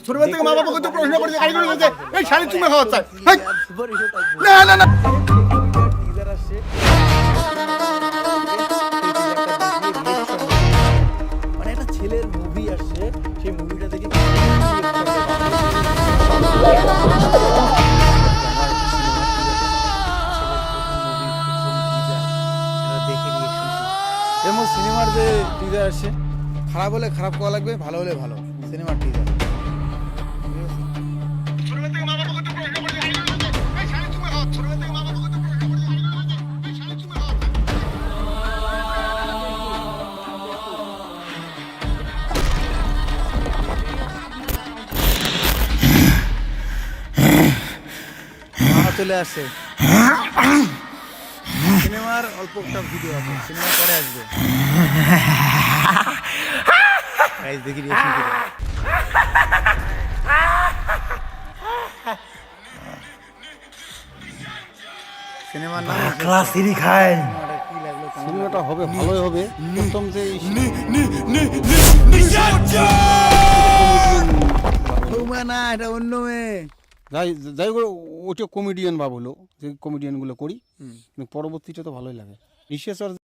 ছোটবেলা থেকে মা বাবা কত প্রশ্ন করেছে কারিগরি করেছে এই শাড়ি তুমি খাওয়া চাই না না না টিজার আসছে মানে একটা ছেলের মুভি আসছে সেই মুভিটা দেখে এমন সিনেমার যে টিজার আসছে খারাপ হলে খারাপ করা লাগবে ভালো হলে ভালো সিনেমার টিজার ছোটবেলা থেকে মা বাবা কত প্রশ্ন করেছে কারিগরি করেছে এই শাড়ি তুমি খাওয়া ছোটবেলা থেকে মা বাবা কত প্রশ্ন করেছে কারিগরি করেছে এই শাড়ি তুমি খাওয়া চলে আসছে সিনেমার অল্প একটা ভিডিও আছে সিনেমা পরে আসবে গাইস দেখি রিঅ্যাকশন করে সিনেমার নাম ক্লাস থ্রি খায় কি লাগলো সিনেমাটা হবে ভালোই হবে প্রথম যে না এটা অন্য মেয়ে যাই যাই করে ওটা কমেডিয়ান বা বলো যে কমেডিয়ানগুলো করি কিন্তু পরবর্তীটা তো ভালোই লাগে নিঃশ্বাস